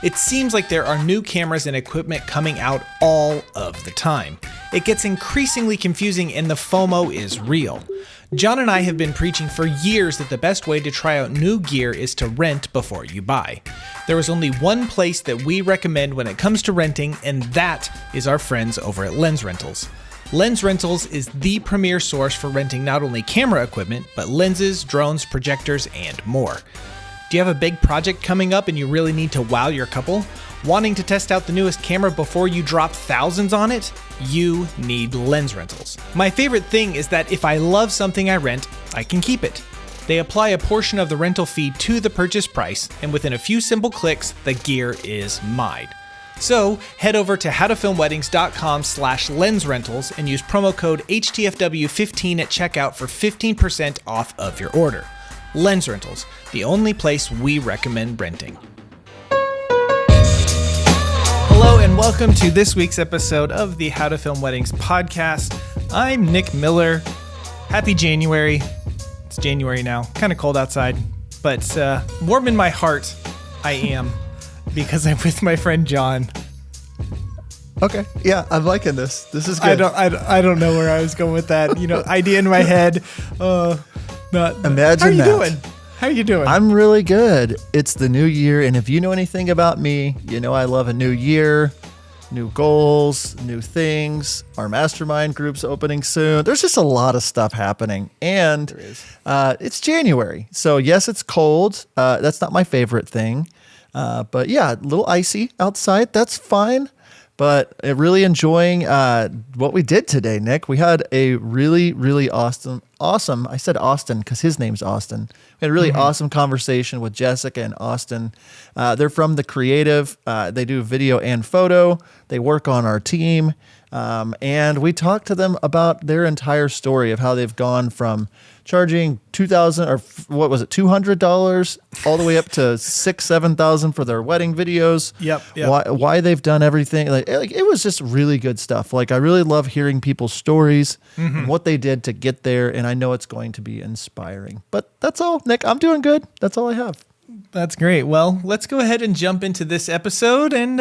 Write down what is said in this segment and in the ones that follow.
It seems like there are new cameras and equipment coming out all of the time. It gets increasingly confusing and the FOMO is real. John and I have been preaching for years that the best way to try out new gear is to rent before you buy. There is only one place that we recommend when it comes to renting, and that is our friends over at Lens Rentals. Lens Rentals is the premier source for renting not only camera equipment, but lenses, drones, projectors, and more. Do you have a big project coming up and you really need to wow your couple? Wanting to test out the newest camera before you drop thousands on it? You need Lens Rentals. My favorite thing is that if I love something I rent, I can keep it. They apply a portion of the rental fee to the purchase price, and within a few simple clicks, the gear is mine. So head over to howtofilmweddings.com/lensrentals and use promo code HTFW15 at checkout for 15% off of your order. Lens Rentals, the only place we recommend renting. Hello and welcome to this week's episode of the How to Film Weddings podcast. I'm Nick Miller. Happy January. It's January now. Kind of cold outside, but warm in my heart I am because I'm with my friend John. Okay. Yeah, I'm liking this. This is good. I don't know where I was going with that. Idea in my head. Imagine How are you that. doing? How are you doing? I'm really good. It's the new year, and if you know anything about me, you know I love a new year, new goals, new things. Our mastermind group's opening soon. There's just a lot of stuff happening, and it's January. So yes, it's cold. That's not my favorite thing, but yeah, a little icy outside. That's fine. But really enjoying what we did today, Nick. We had a really, really awesome. I said Austin because his name's Austin. We had a really awesome conversation with Jessica and Austin. They're from The Creative. They do video and photo. They work on our team. And we talked to them about their entire story of how they've gone from charging $2,000 or what was it, $200 all the way up to $6,000-$7,000 for their wedding videos. Yep. Why they've done everything. Like it was just really good stuff. Like I really love hearing people's stories and what they did to get there. And I know it's going to be inspiring. But that's all, Nick. I'm doing good. That's all I have. That's great. Well, let's go ahead and jump into this episode and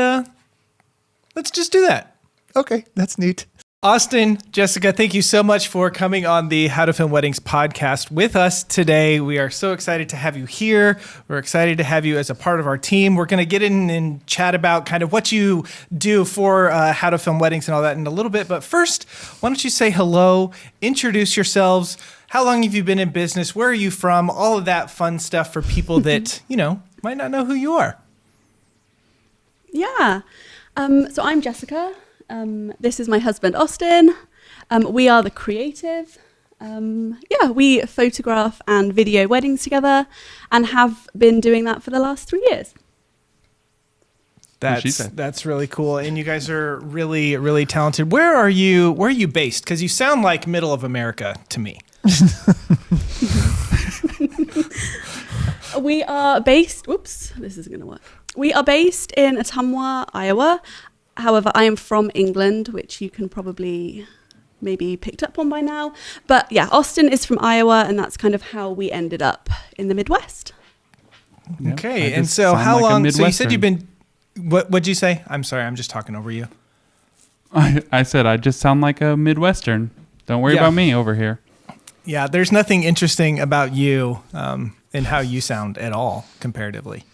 let's just do that. Okay, that's neat. Austin, Jessica, thank you so much for coming on the How to Film Weddings podcast with us today. We are so excited to have you here. We're excited to have you as a part of our team. We're going to get in and chat about kind of what you do for How to Film Weddings and all that in a little bit. But first, why don't you say hello, introduce yourselves. How long have you been in business? Where are you from? All of that fun stuff for people that, might not know who you are. Yeah. So I'm Jessica. This is my husband, Austin. We are The Creative. We photograph and video weddings together and have been doing that for the last 3 years. That's really cool. And you guys are really, really talented. Where are you based? Because you sound like middle of America to me. We are based, this isn't going to work. We are based in Ottumwa, Iowa. However, I am from England, which you can probably maybe picked up on by now. But yeah, Austin is from Iowa, and that's kind of how we ended up in the Midwest. Okay, and so how long? So you said you've been. What'd you say? I'm sorry, I'm just talking over you. I said I just sound like a Midwestern. Don't worry about me over here. Yeah, there's nothing interesting about you and how you sound at all comparatively.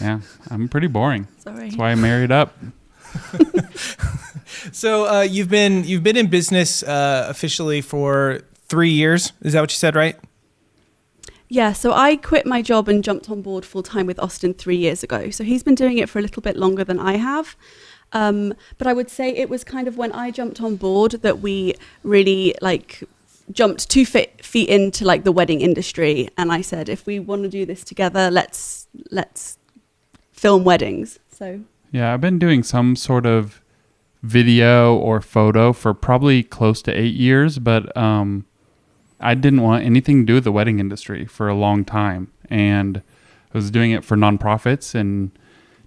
Yeah, I'm pretty boring. Sorry. That's why I married up. So you've been in business officially for 3 years. Is that what you said, right? Yeah, so I quit my job and jumped on board full time with Austin 3 years ago. So he's been doing it for a little bit longer than I have. But I would say it was kind of when I jumped on board that we really jumped 2 feet into the wedding industry. And I said, if we want to do this together, let's film weddings. So yeah, I've been doing some sort of video or photo for probably close to 8 years, but I didn't want anything to do with the wedding industry for a long time. And I was doing it for nonprofits and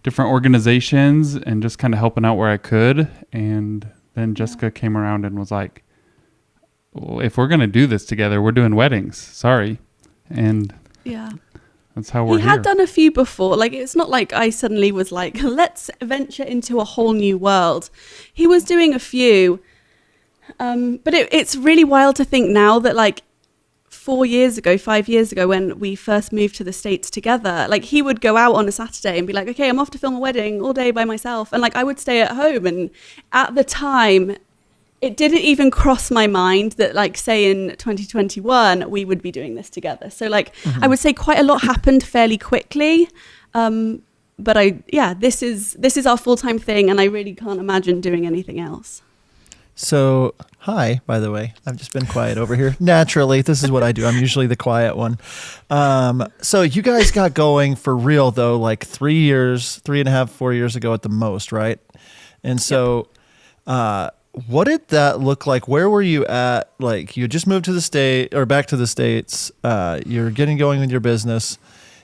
different organizations and just kind of helping out where I could. And then Jessica came around and was like, well, if we're going to do this together, we're doing weddings. Sorry. And yeah. That's how we're He here. had done a few before. Like, it's not like I suddenly was like, let's venture into a whole new world. He was doing a few. But it's really wild to think now that, like, 5 years ago, when we first moved to the States together, like, he would go out on a Saturday and be like, okay, I'm off to film a wedding all day by myself. And, like, I would stay at home. And at the time, it didn't even cross my mind that, like, say in 2021, we would be doing this together. So, like, I would say quite a lot happened fairly quickly. But this is our full-time thing, and I really can't imagine doing anything else. So, hi, by the way. I've just been quiet over here. Naturally, this is what I do. I'm usually the quiet one. So you guys got going for real, though, like 3 years, 3.5, 4 years ago at the most, right? And so what did that look like? Where were you at? Like, you just moved to the state or back to the States. You're getting going with your business.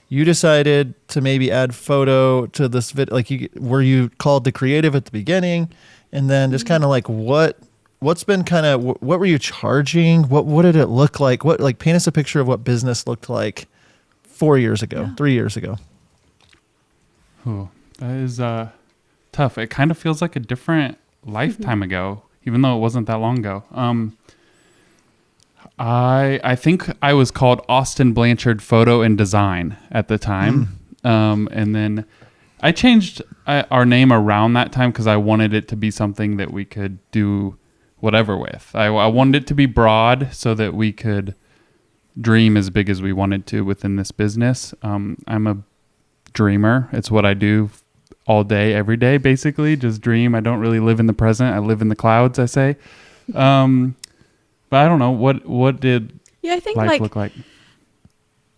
You decided to maybe add photo to this video. Like, were you called the creative at the beginning? And then just kind of like what's been kind of, what were you charging? What did it look like? Paint us a picture of what business looked like 4 years ago, 3 years ago. Oh, that is tough. It kind of feels like a different lifetime ago, even though it wasn't that long ago. I think I was called Austin Blanchard Photo and Design at the time. And then I changed our name around that time because I wanted it to be something that we could do whatever with. I wanted it to be broad so that we could dream as big as we wanted to within this business. I'm a dreamer. It's what I do all day, every day, basically. Just dream. I don't really live in the present. I live in the clouds, I say. But I don't know. What did I think life look like?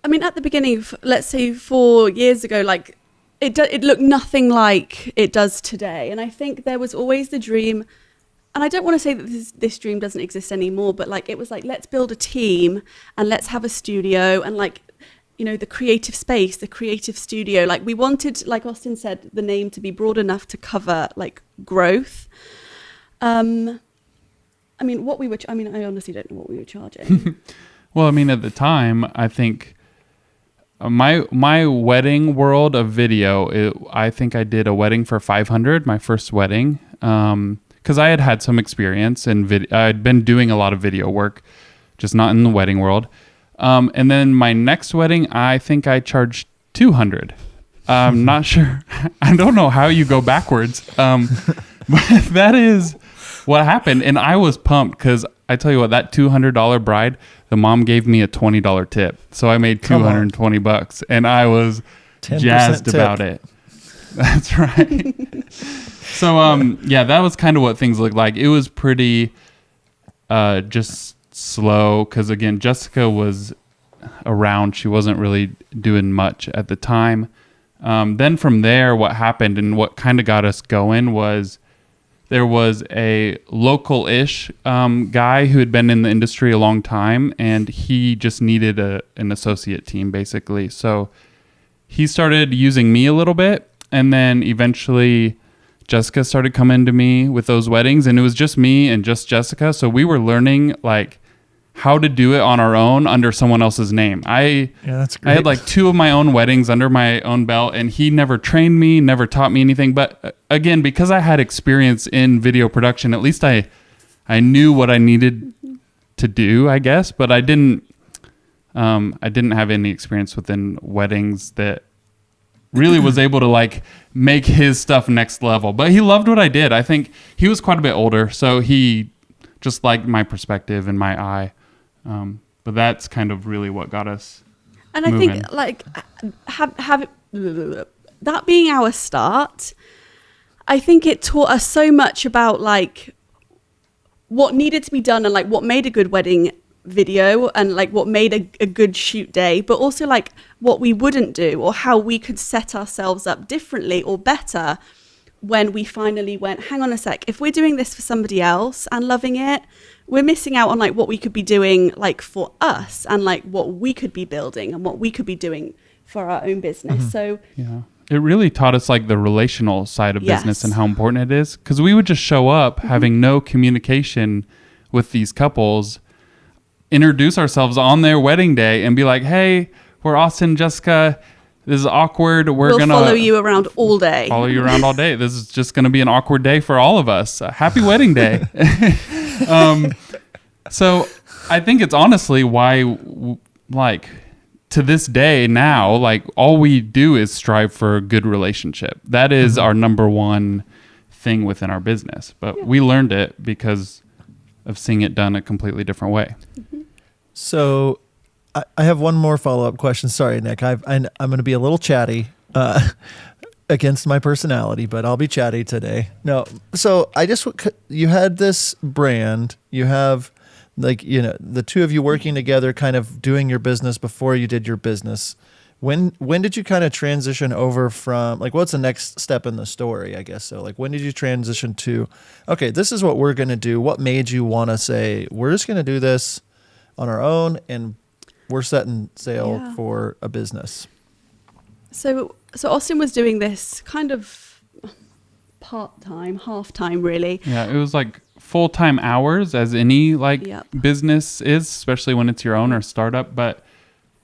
I mean, at the beginning, let's say 4 years ago, like, it looked nothing like it does today. And I think there was always the dream, and I don't want to say that this dream doesn't exist anymore, but, like, it was like, let's build a team and let's have a studio and, like, you know, the creative space, the creative studio. Like, we wanted, like Austin said, the name to be broad enough to cover, like, growth. I mean, I honestly don't know what we were charging. Well, I mean, at the time, I think my wedding world of video, I think I did a wedding for $500, my first wedding, because I had some experience in video. I'd been doing a lot of video work, just not in the wedding world. And then my next wedding, I think I charged $200. I'm not sure. I don't know how you go backwards. But that is what happened. And I was pumped because I tell you what, that $200 bride, the mom gave me a $20 tip. So I made $220 and I was jazzed tip. About it. That's right. So, that was kind of what things looked like. It was pretty, just slow. Cause again, Jessica was around. She wasn't really doing much at the time. Then from there, what happened and what kind of got us going was there was a local-ish guy who had been in the industry a long time, and he just needed an associate team, basically. So he started using me a little bit, and then eventually Jessica started coming to me with those weddings, and it was just me and just Jessica. So we were learning, like, how to do it on our own under someone else's name. That's great. I had like 2 of my own weddings under my own belt, and he never trained me, never taught me anything. But again, because I had experience in video production, at least I knew what I needed to do, I guess. But I didn't have any experience within weddings that really was able to like make his stuff next level. But he loved what I did. I think he was quite a bit older, so he just liked my perspective and my eye. But that's kind of really what got us And moving. I think, like, have that being our start, I think it taught us so much about, like, what needed to be done and, like, what made a good wedding video and, like, what made a good shoot day, but also, like, what we wouldn't do or how we could set ourselves up differently or better when we finally went, hang on a sec, if we're doing this for somebody else and loving it, we're missing out on, like, what we could be doing, like, for us and, like, what we could be building and what we could be doing for our own business. Mm-hmm. So yeah, it really taught us, like, the relational side of business and how important it is, because we would just show up having no communication with these couples, introduce ourselves on their wedding day and be like, hey, we're Austin, Jessica. This is awkward. We'll gonna follow you around all day. Follow you around all day. This is just going to be an awkward day for all of us. Happy wedding day. So I think it's honestly why, like, to this day now, like, all we do is strive for a good relationship. That is our number one thing within our business. But we learned it because of seeing it done a completely different way. So I have one more follow-up question. Sorry, Nick. I'm going to be a little chatty against my personality, but I'll be chatty today. No. So you had this brand. You have, like, you know, the two of you working together, kind of doing your business before you did your business. When did you kind of transition over from, like, what's the next step in the story, I guess? So, like, when did you transition to, okay, this is what we're going to do? What made you want to say, we're just going to do this on our own and we're setting sail for a business? So Austin was doing this kind of part-time, half-time, really. Yeah, it was like full-time hours, as any business is, especially when it's your own or startup. But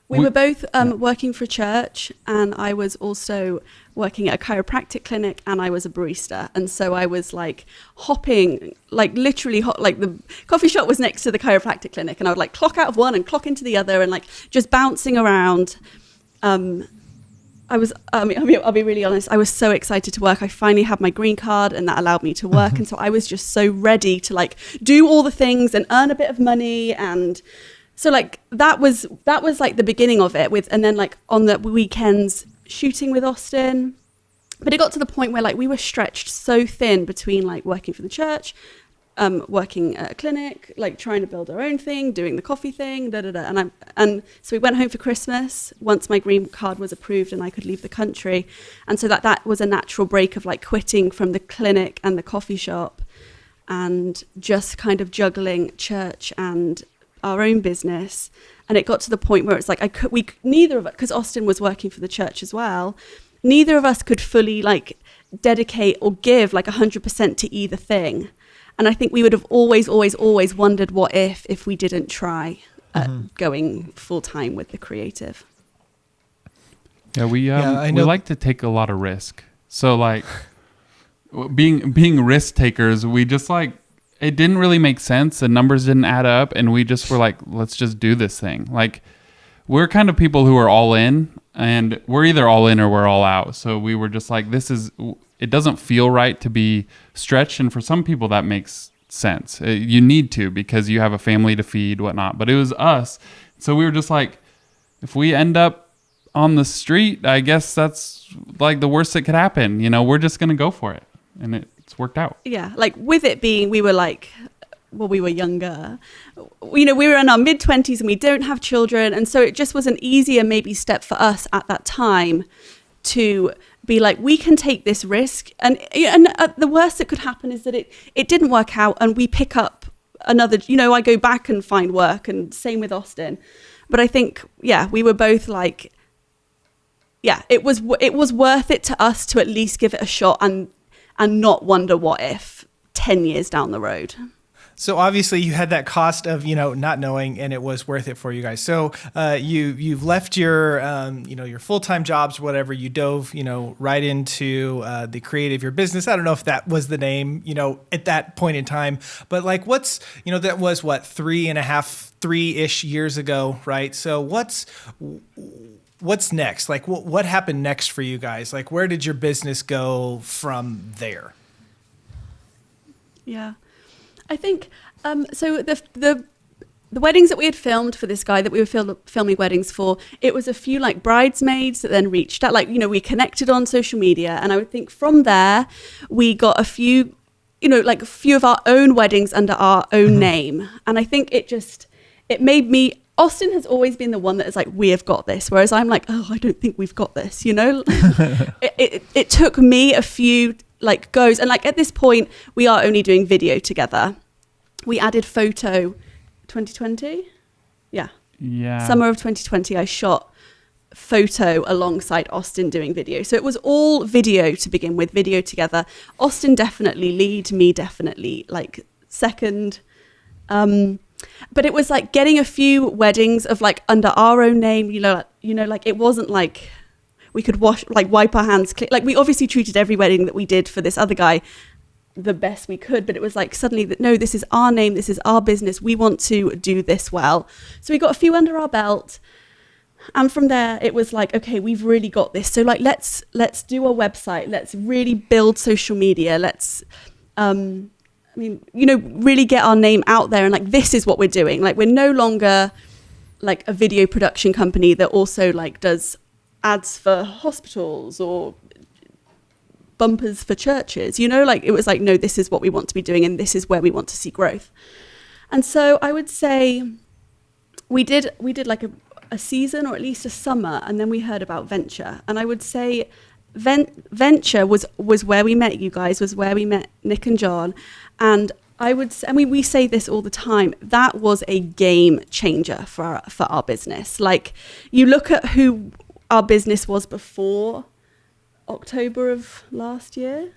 we were both working for a church, and I was also working at a chiropractic clinic, and I was a barista. And so I was like hopping, like literally like the coffee shop was next to the chiropractic clinic, and I would like clock out of one and clock into the other, and like just bouncing around. I'll be really honest, I was so excited to work. I finally had my green card, and that allowed me to work. And so I was just so ready to like do all the things and earn a bit of money. And so like that was like the beginning of it, and then like on the weekends shooting with Austin. But it got to the point where like we were stretched so thin between like working for the church, working at a clinic, like trying to build our own thing, doing the coffee thing, and so we went home for Christmas once my green card was approved and I could leave the country. And so that was a natural break of like quitting from the clinic and the coffee shop and just kind of juggling church and our own business. And it got to the point where it's like neither of us, because Austin was working for the church as well, neither of us could fully like dedicate or give like 100% to either thing. And I think we would have always wondered what if we didn't try going full time with the creative. Yeah, we like to take a lot of risk. So like being risk takers, we just like, it didn't really make sense. The numbers didn't add up, and we just were like, let's just do this thing. Like, we're kind of people who are all in, and we're either all in or we're all out. So we were just like, it doesn't feel right to be stretched. And for some people that makes sense. You need to, because you have a family to feed, whatnot. But it was us. So we were just like, if we end up on the street, I guess that's like the worst that could happen. You know, we're just going to go for it. And it's worked out. Yeah. Like with it being, we were younger. You know, we were in our mid-20s and we don't have children. And so it just was an easier maybe step for us at that time to be like, we can take this risk. And the worst that could happen is that it didn't work out and we pick up another, you know, I go back and find work, and same with Austin. But I think, we were both like, it was worth it to us to at least give it a shot and not wonder what if 10 years down the road. So obviously you had that cost of, you know, not knowing, and it was worth it for you guys. So you've left your, your full-time jobs, whatever. You dove, right into the creative, your business. I don't know if that was the name, at that point in time, but like that was what, 3.5-3-ish years ago, right? So what's next? Like what happened next for you guys? Like where did your business go from there? Yeah. I think, so the weddings that we had filmed for this guy that we were filming weddings for, it was a few like bridesmaids that then reached out, we connected on social media. And I would think from there, we got a few of our own weddings under our own name. And I think it made me, Austin has always been the one that is like, we have got this. Whereas I'm like, oh, I don't think we've got this, it took me a few goes, and at this point we are only doing video together. We added photo 2020 summer of 2020. I shot photo alongside Austin doing video, so it was all video to begin with, video together. Austin definitely lead, me definitely second, but it was getting a few weddings of under our own name, like it wasn't like we could wipe our hands clean. Like we obviously treated every wedding that we did for this other guy the best we could, but it was like suddenly that, no, this is our name, this is our business, we want to do this well. So we got a few under our belt, and from there it was like, okay, we've really got this. So like let's do a website, let's really build social media, let's really get our name out there, and like this is what we're doing. Like we're no longer like a video production company that also like does ads for hospitals or bumpers for churches, like it was like, no, this is what we want to be doing and this is where we want to see growth. And so I would say we did like a season or at least a summer, and then we heard about venture. And I would say venture was where we met you guys, was where we met Nick and John. And we say this all the time, that was a game changer for our business. Like you look at who our business was before October of last year.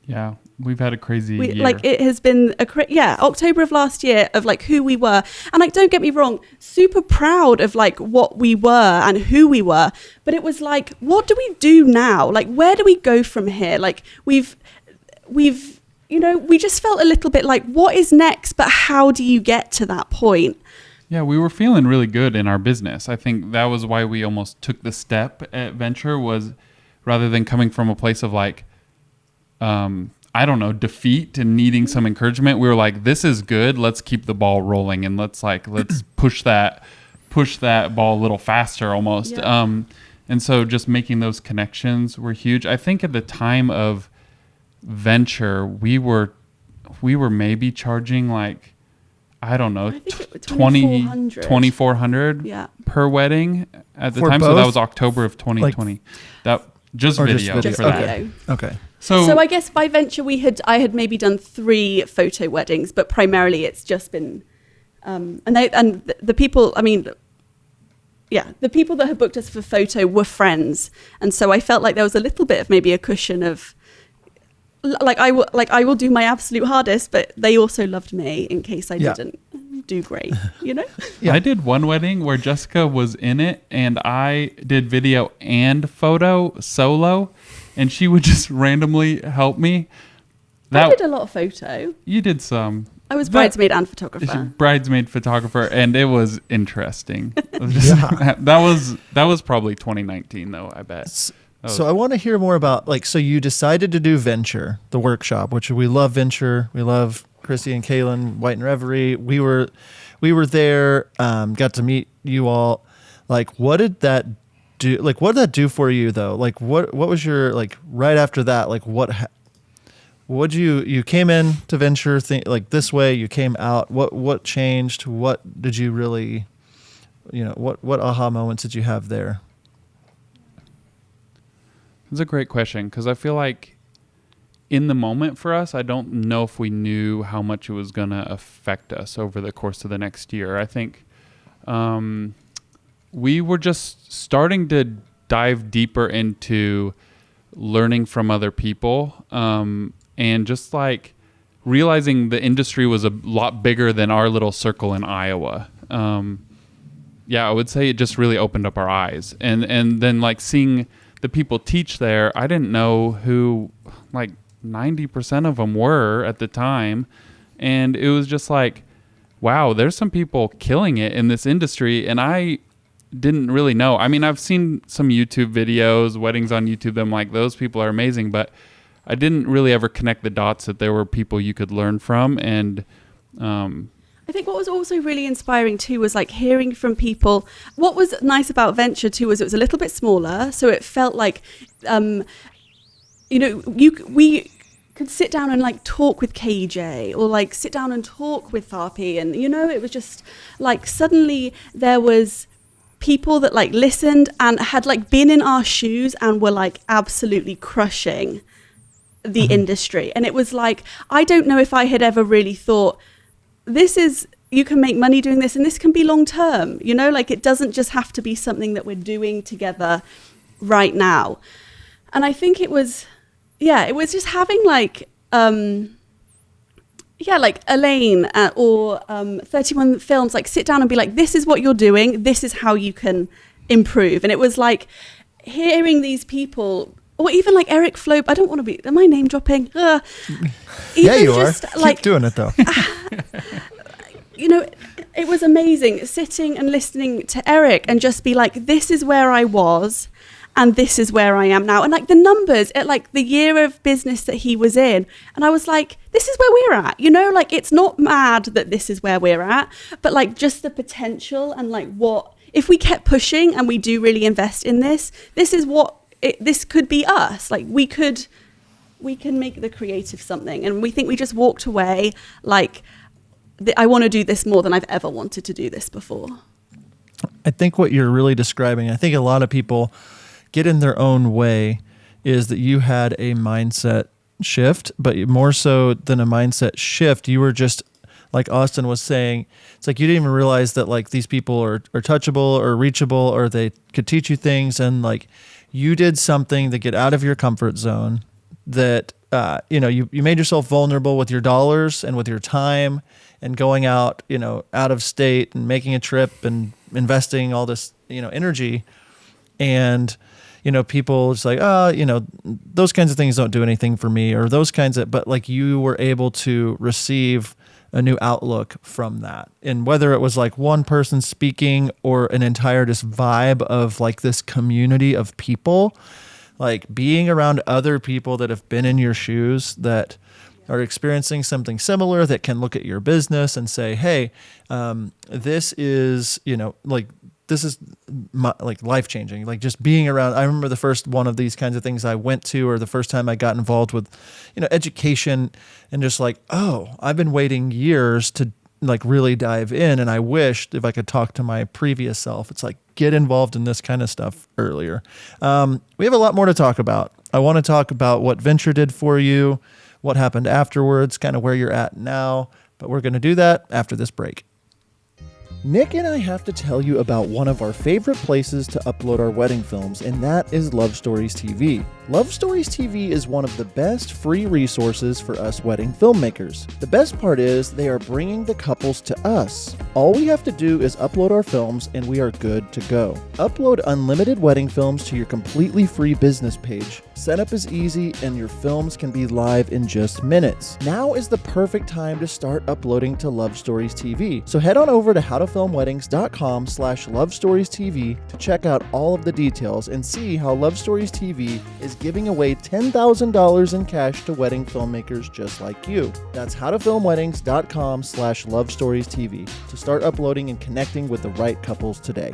Yeah, we've had a crazy year. Like it has been October of last year of like who we were. And like, don't get me wrong, super proud of like what we were and who we were. But it was like, what do we do now? Like, where do we go from here? Like we've we just felt a little bit like, what is next? But how do you get to that point? Yeah, we were feeling really good in our business. I think that was why we almost took the step at venture, was rather than coming from a place of like, defeat and needing some encouragement. We were like, this is good. Let's keep the ball rolling and let's push that ball a little faster almost. Yeah. And so just making those connections were huge. I think at the time of venture, we were maybe charging like, I don't know, I think it was 2,400 per wedding at the For time. both? So that was October of 2020. That just video. Just for that. video. Okay. So I guess by venture I had maybe done 3 photo weddings, but primarily it's just been the people, the people that had booked us for photo were friends, and so I felt like there was a little bit of maybe a cushion of like I will do my absolute hardest, but they also loved me in case I didn't do great, Yeah. I did one wedding where Jessica was in it and I did video and photo solo, and she would just randomly help me. I did a lot of photo. You did some. I was bridesmaid and photographer. Bridesmaid photographer, and it was interesting. That was probably 2019 though, I bet. So I want to hear more about, like, so you decided to do Venture, the workshop, which we love Venture. We love Chrissy and Kaylin, White and Reverie. We were there, got to meet you all. Like, what did that do? Like, what did that do for you though? Like, what was your, like, right after that, like, what you came in to Venture like this way, you came out, what changed? What did you really, what aha moments did you have there? It's a great question, because I feel like in the moment for us, I don't know if we knew how much it was going to affect us over the course of the next year. I think we were just starting to dive deeper into learning from other people, and just like realizing the industry was a lot bigger than our little circle in Iowa. I would say it just really opened up our eyes. And then like seeing the people teach there, I didn't know who like 90% of them were at the time. And it was just like, wow, there's some people killing it in this industry. And I didn't really know. I mean, I've seen some YouTube videos, weddings on YouTube. I'm like, those people are amazing. But I didn't really ever connect the dots that there were people you could learn from. And I think what was also really inspiring too was like hearing from people. What was nice about Venture too was it was a little bit smaller, so it felt like, we could sit down and like talk with KJ or like sit down and talk with Tharpy, and it was just like suddenly there was people that like listened and had like been in our shoes and were like absolutely crushing the industry. And it was like, I don't know if I had ever really thought, you can make money doing this and this can be long term, like it doesn't just have to be something that we're doing together right now. And I think it was just having like, like Elaine or 31 Films, like sit down and be like, this is what you're doing. This is how you can improve. And it was like hearing these people, or even like Eric Flo. I don't want to be, am I name dropping? Yeah, you are. Like, keep doing it though. you know, it was amazing sitting and listening to Eric and just be like, this is where I was and this is where I am now. And like the numbers at like the year of business that he was in. And I was like, this is where we're at, you know, like it's not mad that this is where we're at, but like just the potential and like what, if we kept pushing and we do really invest in this, this is what this could be us. Like we can make the creative something. And we think we just walked away like, I want to do this more than I've ever wanted to do this before. I think what you're really describing, I think a lot of people get in their own way, is that you had a mindset shift, but more so than a mindset shift, you were just, like Austin was saying, it's like you didn't even realize that like these people are touchable or reachable, or they could teach you things. And like you did something to get out of your comfort zone that, you made yourself vulnerable with your dollars and with your time and going out, out of state and making a trip and investing all this, energy. And, people just like, those kinds of things don't do anything for me, or those kinds of, but like you were able to receive a new outlook from that. And whether it was like one person speaking or an entire just vibe of like this community of people, like being around other people that have been in your shoes, that are experiencing something similar, that can look at your business and say, hey, this is, this is like life-changing. Like just being around, I remember the first one of these kinds of things I went to, or the first time I got involved with, education, and just like, oh, I've been waiting years to like really dive in. And I wished if I could talk to my previous self, it's like, get involved in this kind of stuff earlier. We have a lot more to talk about. I want to talk about what Venture did for you, what happened afterwards, kind of where you're at now, but we're going to do that after this break. Nick and I have to tell you about one of our favorite places to upload our wedding films, and that is Love Stories TV. Love Stories TV is one of the best free resources for us wedding filmmakers. The best part is they are bringing the couples to us. All we have to do is upload our films and we are good to go. Upload unlimited wedding films to your completely free business page. Setup is easy and your films can be live in just minutes. Now is the perfect time to start uploading to Love Stories TV. So head on over to howtofilmweddings.com/lovestoriestv to check out all of the details and see how Love Stories TV is giving away $10,000 in cash to wedding filmmakers just like you. That's howtofilmweddings.com/lovestoriestv to start uploading and connecting with the right couples today.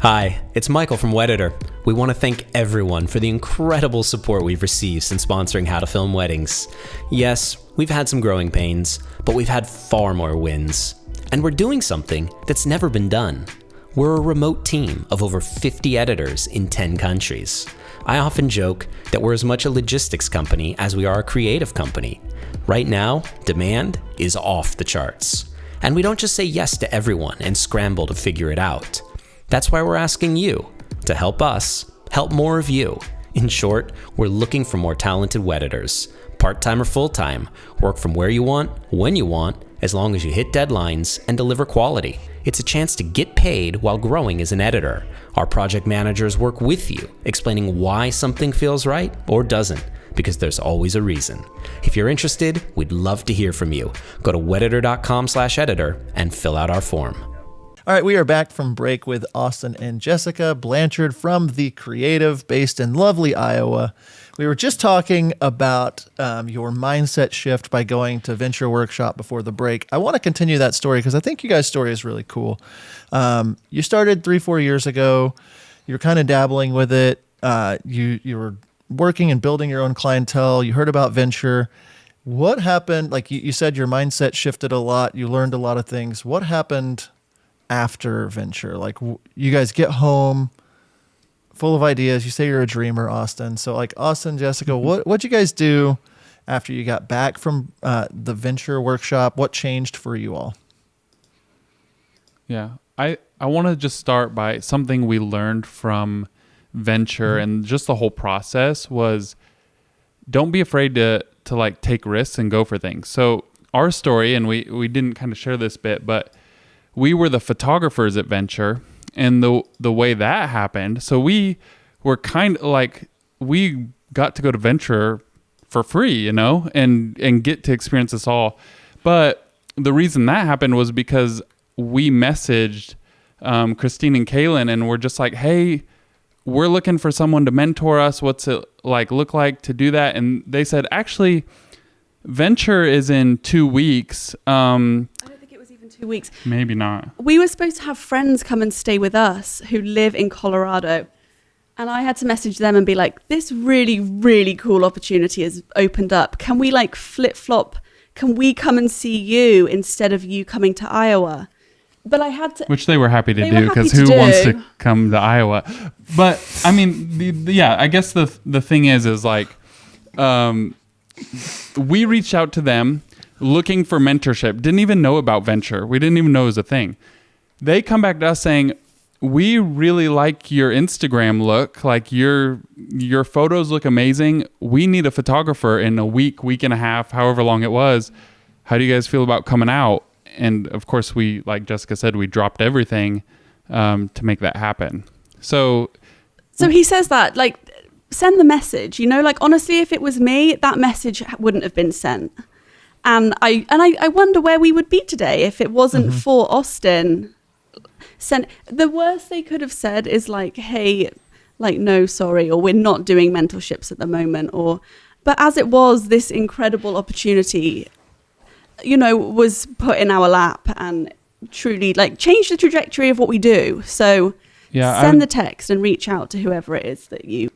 Hi, it's Michael from Weditor. We want to thank everyone for the incredible support we've received since sponsoring How to Film Weddings. Yes, we've had some growing pains, but we've had far more wins. And we're doing something that's never been done. We're a remote team of over 50 editors in 10 countries. I often joke that we're as much a logistics company as we are a creative company. Right now, demand is off the charts. And we don't just say yes to everyone and scramble to figure it out. That's why we're asking you to help us help more of you. In short, we're looking for more talented Weditors. Part-time or full-time, work from where you want, when you want, as long as you hit deadlines and deliver quality. It's a chance to get paid while growing as an editor. Our project managers work with you, explaining why something feels right or doesn't, because there's always a reason. If you're interested, we'd love to hear from you. Go to weditor.com/editor and fill out our form. All right, we are back from break with Austin and Jessica Blanchard from The Creative, based in lovely Iowa. We were just talking about your mindset shift by going to Venture Workshop before the break. I want to continue that story because I think you guys' story is really cool. You started 3-4 years ago. You're kind of dabbling with it. You were working and building your own clientele. You heard about Venture. What happened? Like you said, your mindset shifted a lot. You learned a lot of things. What happened after Venture? Like you guys get home full of ideas. You say you're a dreamer, Austin. So like Austin, Jessica, what'd you guys do after you got back from the Venture Workshop? What changed for you all? Yeah, I want to just start by something we learned from Venture and just the whole process was don't be afraid to like take risks and go for things. So our story, and we didn't kind of share this bit, but we were the photographers at Venture, and the way that happened. So we were kind of like, we got to go to Venture for free, you know, and get to experience this all. But the reason that happened was because we messaged Christine and Kaylin, and we're just like, hey, we're looking for someone to mentor us. What's it like look like to do that? And they said, actually, Venture is in 2 weeks. I don't think it was even 2 weeks. Maybe not. We were supposed to have friends come and stay with us who live in Colorado. And I had to message them and be like, this really, really cool opportunity has opened up. Can we like flip-flop? Can we come and see you instead of you coming to Iowa? But I had to... Which they were happy to do, because who wants to come to Iowa? But, I mean, I guess the thing is like, we reached out to them looking for mentorship. Didn't even know about Venture. We didn't even know it was a thing. They come back to us saying, we really like your Instagram look. Like your photos look amazing. We need a photographer in a week and a half, however long it was. How do you guys feel about coming out? And of course, we, like Jessica said, we dropped everything to make that happen. So he says that, like, send the message, you know, like, honestly, if it was me, that message wouldn't have been sent. And I wonder where we would be today if it wasn't for Austin. The worst they could have said is like, hey, like, no, sorry, or we're not doing mentorships at the moment. But as it was, this incredible opportunity, you know, was put in our lap and truly like changed the trajectory of what we do. So send the text and reach out to whoever it is that you...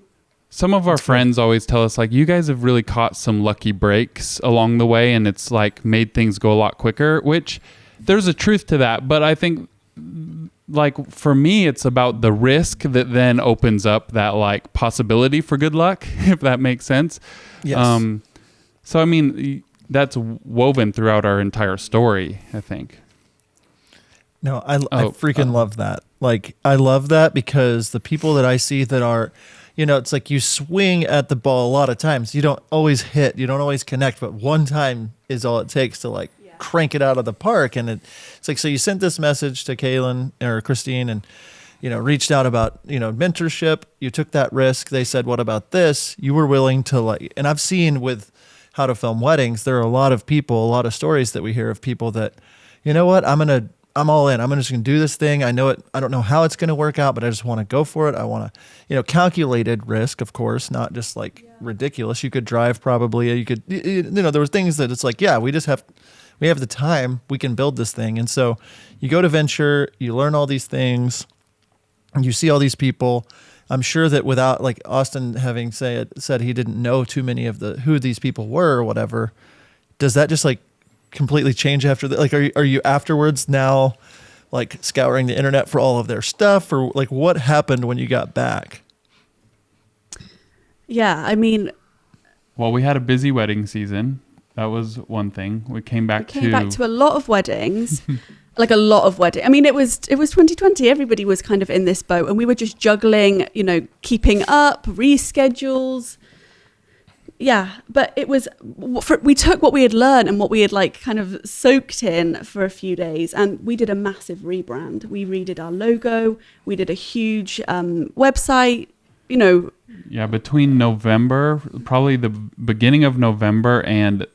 Some of our friends always tell us, like, you guys have really caught some lucky breaks along the way, and it's like made things go a lot quicker, which there's a truth to that. But I think, like, for me, it's about the risk that then opens up that like possibility for good luck, if that makes sense. Yes. So, I mean, that's woven throughout our entire story, I think. No, I freaking love that. Like, I love that because the people that I see that are, you know, it's like you swing at the ball a lot of times. You don't always hit, you don't always connect, but one time is all it takes to like crank it out of the park. And it's like, so you sent this message to Kaylin or Christine and, you know, reached out about, you know, mentorship. You took that risk. They said, what about this? You were willing to, like, and I've seen with How to Film Weddings, there are a lot of people, a lot of stories that we hear of people that, you know what, I'm all in. I'm just going to do this thing. I know it. I don't know how it's going to work out, but I just want to go for it. I want to, you know, calculated risk, of course, not just like ridiculous. You could drive probably. You could, you know, there were things that it's like, yeah, we have the time. We can build this thing. And so you go to Venture, you learn all these things, and you see all these people. I'm sure that without, like, Austin having said he didn't know too many of who these people were or whatever, does that just like completely change after that? Like, are you afterwards now like scouring the internet for all of their stuff, or like what happened when you got back? Yeah, I mean, well, we had a busy wedding season. That was one thing. We came back to a lot of weddings. Like a lot of weddings. I mean, it was 2020. Everybody was kind of in this boat, and we were just juggling, you know, keeping up, reschedules. Yeah, but it was, we took what we had learned and what we had like kind of soaked in for a few days, and we did a massive rebrand. We redid our logo. We did a huge website, you know. Yeah, between November, probably the beginning of November and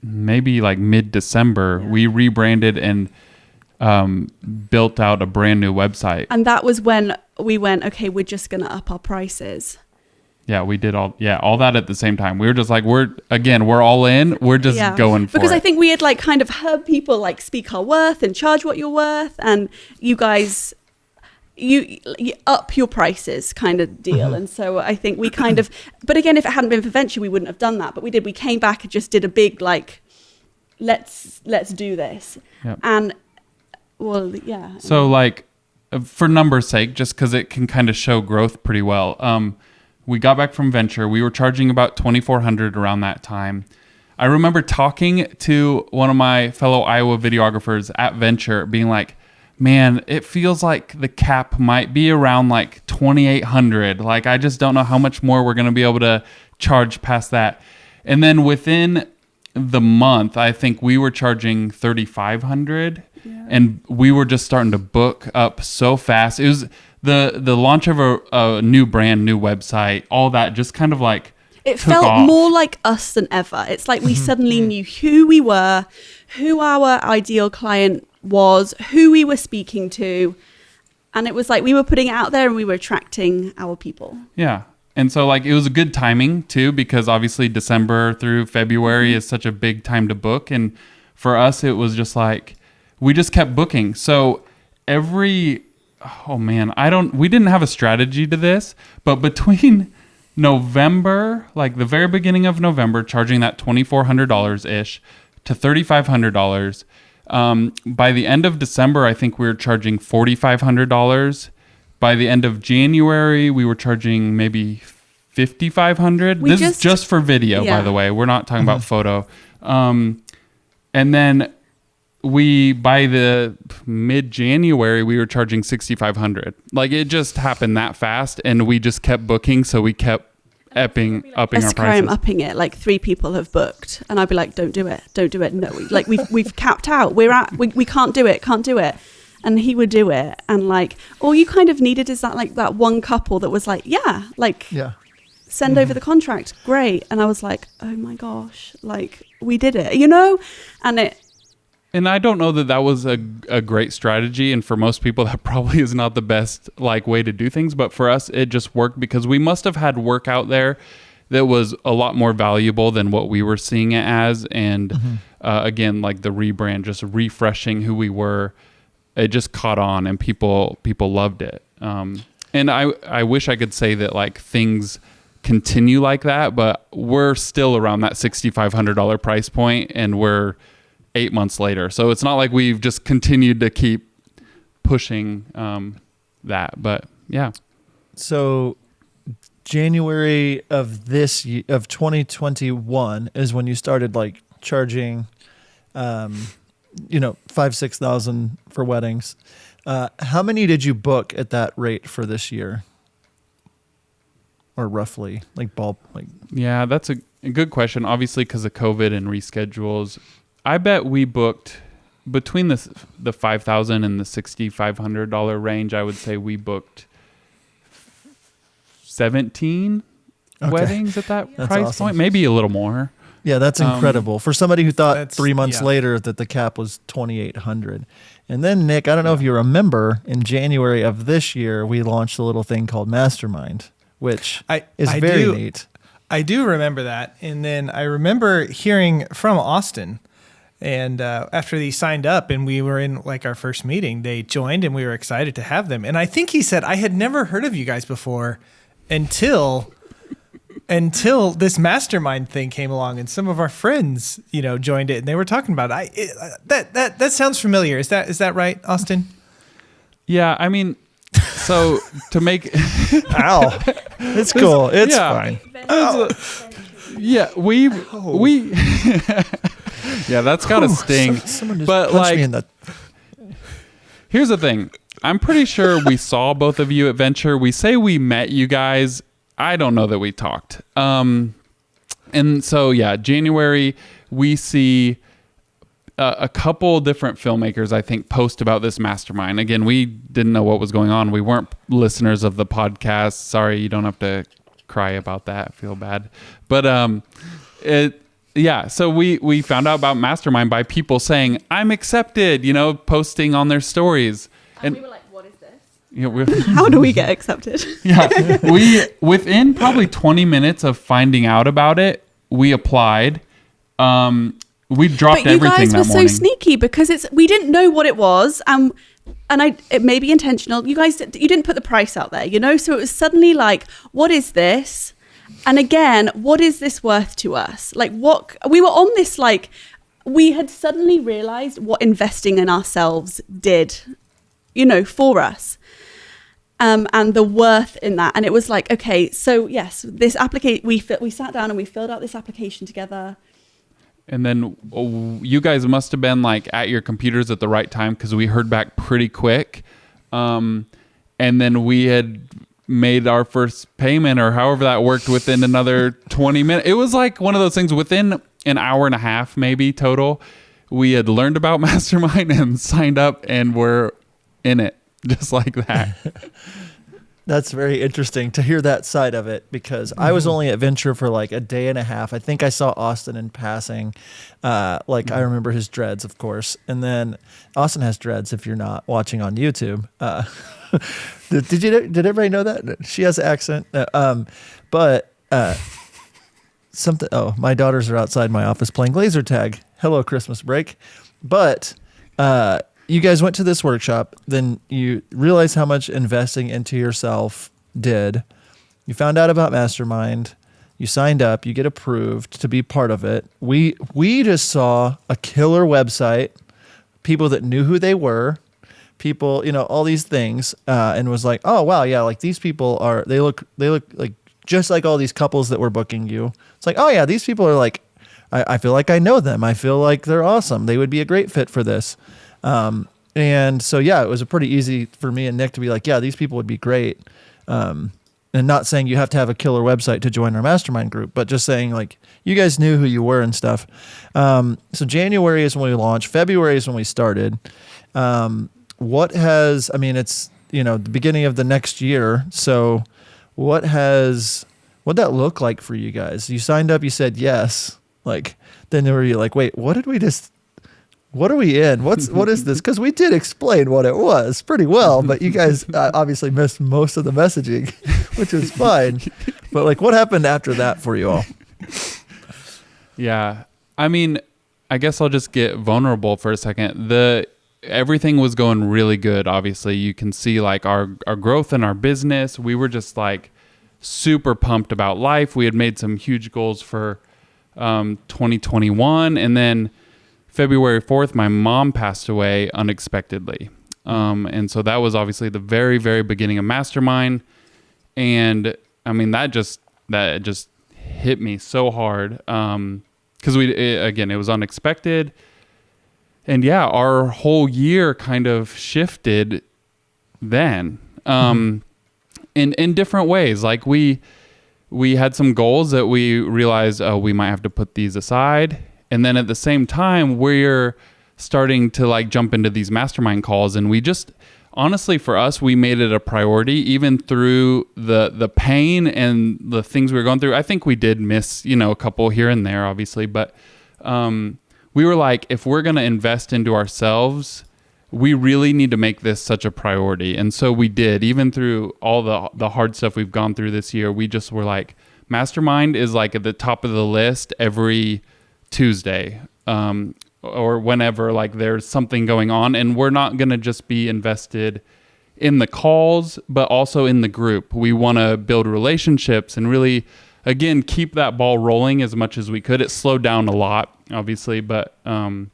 maybe like mid-December, we rebranded and built out a brand new website. And that was when we went, okay, we're just going to up our prices. Yeah, we did all that at the same time. We were just like, we're all in. We're just going for it. Because I think we had like kind of heard people like speak our worth and charge what you're worth. And you guys, you up your prices kind of deal. Mm-hmm. And so I think we kind of, but again, if it hadn't been for Venture, we wouldn't have done that. But we did. We came back and just did a big like, let's do this. Yep. And well, yeah. So like, for numbers' sake, just because it can kind of show growth pretty well. We got back from Venture. We were charging about $2,400 around that time. I remember talking to one of my fellow Iowa videographers at Venture, being like, man, it feels like the cap might be around like $2,800. Like, I just don't know how much more we're going to be able to charge past that. And then within the month, I think we were charging $3,500. And we were just starting to book up so fast. It was the launch of a new brand, new website, all that just kind of like it took felt off. more like us than ever. It's like we suddenly knew who we were, who our ideal client was, who we were speaking to. And it was like we were putting it out there and we were attracting our people. Yeah. And so like it was a good timing too, because obviously December through February is such a big time to book. And for us, it was just like, we just kept booking. So we didn't have a strategy to this, but between November, like the very beginning of November, charging that $2,400-ish to $3,500. By the end of December, I think we were charging $4,500. By the end of January, we were charging maybe $5,500. This is just for video, by the way. We're not talking about photo. And then by the mid-January, we were charging $6,500. Like it just happened that fast, and we just kept booking, so we kept upping our prices. I'm upping it. Like 3 people have booked, and I'd be like, "Don't do it, don't do it." No, we've capped out. We can't do it. And he would do it, and like all you kind of needed is that one couple that was like, send over the contract, great. And I was like, oh my gosh, like we did it, And I don't know that was a great strategy. And for most people, that probably is not the best like way to do things. But for us, it just worked because we must have had work out there that was a lot more valuable than what we were seeing it as. And again, like the rebrand, just refreshing who we were, it just caught on and people loved it. And I wish I could say that like things continue like that, but we're still around that $6,500 price point, and we're 8 months later. So it's not like we've just continued to keep pushing that, but yeah. So January of this year, of 2021 is when you started like charging, $5,000-6,000 for weddings. How many did you book at that rate for this year? Or roughly, Yeah, that's a good question. Obviously, because of COVID and reschedules, I bet we booked between the $5,000 and the $6,500 range. I would say we booked 17 weddings at that price point, maybe a little more. Yeah, that's incredible for somebody who thought 3 months later that the cap was $2,800. And then Nick, I don't know if you remember, in January of this year, we launched a little thing called Mastermind, which is very neat. I do remember that. And then I remember hearing from Austin, and after they signed up and we were in like our first meeting, they joined and we were excited to have them. And I think he said, I had never heard of you guys before until this mastermind thing came along, and some of our friends, joined it and they were talking about it. That sounds familiar. Is that right, Austin? Yeah. I mean, so to make, ow, it's cool. It's fine. Yeah. We, yeah, that's got to sting. Someone just but punched like, me in the... Here's the thing. I'm pretty sure we saw both of you at Venture. We say we met you guys. I don't know that we talked. And so, yeah, January, we see a couple different filmmakers, I think, post about this mastermind. Again, we didn't know what was going on. We weren't listeners of the podcast. Sorry, you don't have to cry about that. I feel bad. But so we found out about Mastermind by people saying, I'm accepted, posting on their stories. And we were like, what is this? Yeah, how do we get accepted? Yeah, within probably 20 minutes of finding out about it, we applied. We dropped everything that morning. But you guys were so sneaky because we didn't know what it was, and it may be intentional. You didn't put the price out there, so it was suddenly like, what is this? And again, what is this worth to us? Like, what we were on this, like, we had suddenly realized what investing in ourselves did, for us. And the worth in that. And it was like, okay, so yes, this application, we sat down and we filled out this application together. And then you guys must have been like at your computers at the right time, because we heard back pretty quick. And then we had made our first payment, or however that worked, within another 20 minutes. It was like one of those things within an hour and a half, maybe total. we had learned about mastermind and signed up and we're in it just like that. That's very interesting to hear that side of it, because I was only at Venture for like a day and a half. I think I saw Austin in passing. I remember his dreads, of course. And then Austin has dreads if you're not watching on YouTube. Did everybody know that? She has an accent. Something. Oh, my daughters are outside my office playing laser tag. Hello, Christmas break. But you guys went to this workshop, then you realized how much investing into yourself did. You found out about Mastermind. You signed up. You get approved to be part of it. We just saw a killer website, people that knew who they were, people, all these things, and was like, oh wow, yeah, like these people they look like just like all these couples that were booking you. It's like, oh yeah, these people are like, I feel like I know them. I feel like they're awesome. They would be a great fit for this. And so, yeah, it was pretty easy for me and Nick to be like, yeah, these people would be great. And not saying you have to have a killer website to join our mastermind group, but just saying like, you guys knew who you were and stuff. So January is when we launched. February is when we started. It's, the beginning of the next year. So what'd that look like for you guys? You signed up, you said yes. Like, then were you like, wait, what are we in? What is this? Because we did explain what it was pretty well, but you guys obviously missed most of the messaging, which is fine. But like, what happened after that for you all? Yeah. I mean, I guess I'll just get vulnerable for a second. Everything was going really good. Obviously, you can see like our growth in our business. We were just like super pumped about life. We had made some huge goals for 2021, and then February 4th, my mom passed away unexpectedly. And so that was obviously the very, very beginning of Mastermind. And I mean, that just hit me so hard. Cause it was unexpected. And yeah, our whole year kind of shifted then, in different ways. Like we had some goals that we realized, we might have to put these aside. And then at the same time, we're starting to like jump into these mastermind calls. And we just, honestly, for us, we made it a priority, even through the pain and the things we were going through. I think we did miss, a couple here and there, obviously. But we were like, if we're going to invest into ourselves, we really need to make this such a priority. And so we did, even through all the hard stuff we've gone through this year. We just were like, Mastermind is like at the top of the list every Tuesday or whenever like there's something going on, and we're not going to just be invested in the calls but also in the group. We want to build relationships and really, again, keep that ball rolling as much as we could. It slowed down a lot, obviously, but that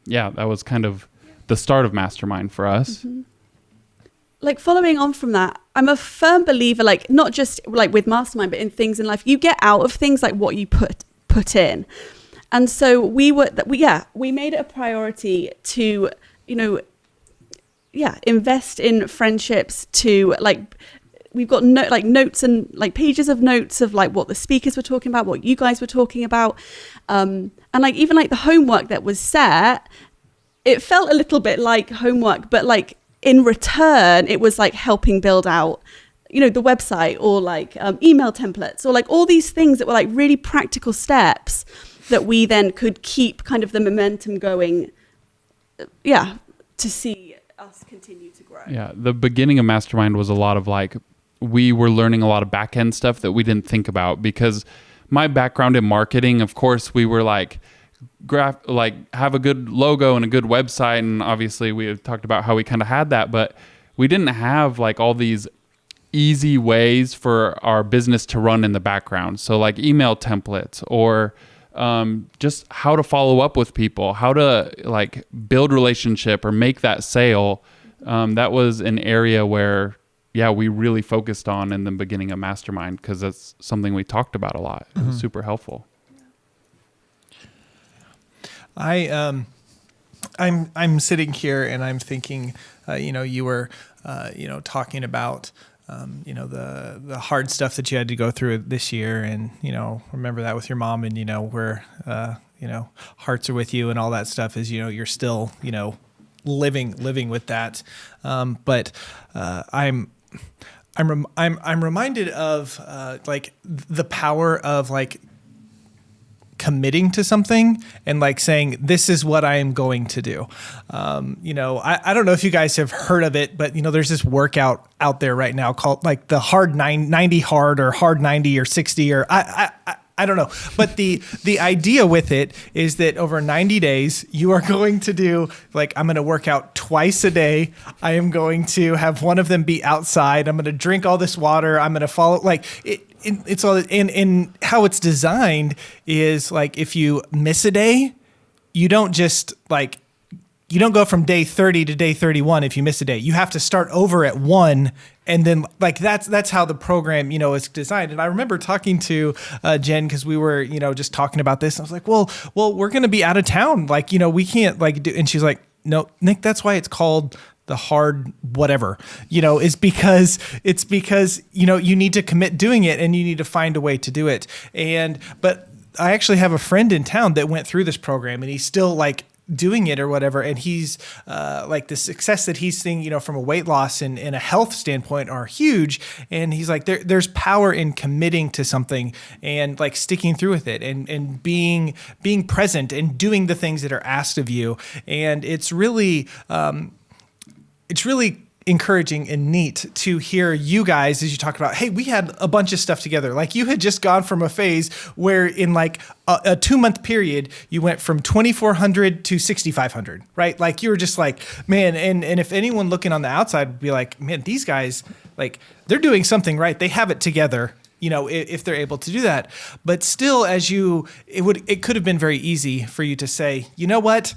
was kind of the start of Mastermind for us. Mm-hmm. Like following on from that, I'm a firm believer, like not just like with Mastermind, but in things in life, you get out of things like what you put in. And so we made it a priority to, invest in friendships, to like, we've got notes and like pages of notes of like what the speakers were talking about, what you guys were talking about. And like, even like the homework that was set, it felt a little bit like homework, but like in return, it was like helping build out, the website, or like email templates, or like all these things that were like really practical steps that we then could keep kind of the momentum going, to see us continue to grow. Yeah, the beginning of Mastermind was a lot of like, we were learning a lot of back-end stuff that we didn't think about, because my background in marketing, of course, we were like, have a good logo and a good website, and obviously we have talked about how we kind of had that, but we didn't have like all these easy ways for our business to run in the background. So like email templates, or just how to follow up with people, how to like build relationship or make that sale. That was an area where, we really focused on in the beginning of Mastermind, because that's something we talked about a lot. It was super helpful. I'm sitting here and I'm thinking, you were, talking about the hard stuff that you had to go through this year, and remember that with your mom, and where hearts are with you and all that stuff. Is you're still living with that, but I'm reminded of like the power of like committing to something and like saying, this is what I am going to do. I don't know if you guys have heard of it, but there's this workout out there right now called like the hard 90 hard or hard 90 or 60 or I don't know. But the idea with it is that over 90 days, you are going to do like, I'm going to work out twice a day. I am going to have one of them be outside. I'm going to drink all this water. I'm going to follow like it's all and how it's designed is like, if you miss a day, you don't just like, you don't go from day 30 to day 31 if you miss a day. You have to start over at 1, and then like that's how the program is designed. And I remember talking to Jen, because we were just talking about this. And I was like, well, we're going to be out of town. Like we can't like do. And she's like, no, Nick, that's why it's called the hard whatever. Is because you need to commit doing it, and you need to find a way to do it. But I actually have a friend in town that went through this program, and he's still like doing it or whatever, and he's like the success that he's seeing from a weight loss and a health standpoint are huge. And he's like, there's power in committing to something and like sticking through with it and being present and doing the things that are asked of you. And it's really encouraging and neat to hear you guys as you talk about, hey, we had a bunch of stuff together. Like you had just gone from a phase where in like a 2-month period, you went from 2,400 to 6,500, right? Like you were just like, man. And if anyone looking on the outside would be like, man, these guys, like they're doing something right. They have it together, if they're able to do that. But still, it could have been very easy for you to say, you know what,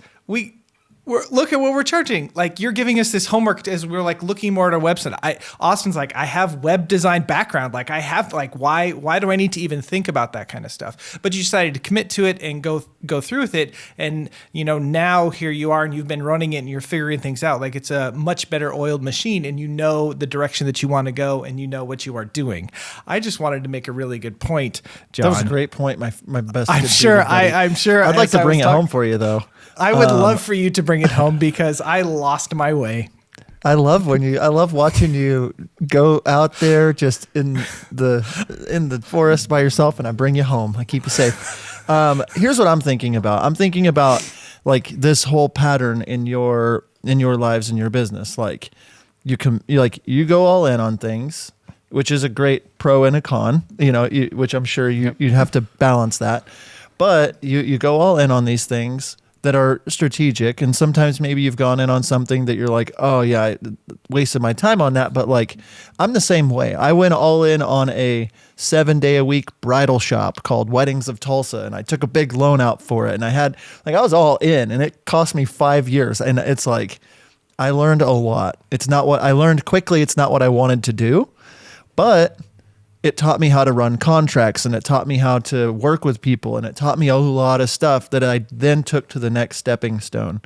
look at what we're charging. Like you're giving us this homework as we're like looking more at our website. Austin's like, I have web design background. Like I have like, why do I need to even think about that kind of stuff? But you decided to commit to it and go through with it. And now here you are, and you've been running it and you're figuring things out. Like it's a much better oiled machine, and the direction that you want to go, and what you are doing. I just wanted to make a really good point, John. That was a great point. My best. I'm sure. I'd like to bring it home for you though. I would love for you to bring it home, because I lost my way. I love watching you go out there just in the forest by yourself, and I bring you home. I keep you safe. Here's what I'm thinking about. I'm thinking about like this whole pattern in your lives and your business. Like you go all in on things, which is a great pro and a con. Which I'm sure you'd have to balance that. But you go all in on these things that are strategic, and sometimes maybe you've gone in on something that you're like, oh yeah, I wasted my time on that. But like, I'm the same way. I went all in on a 7-day-a-week bridal shop called Weddings of Tulsa, and I took a big loan out for it, and I was all in, and it cost me 5 years. And it's like, I learned a lot. It's not what I learned quickly. It's not what I wanted to do, but it taught me how to run contracts, and it taught me how to work with people, and it taught me a lot of stuff that I then took to the next stepping stone.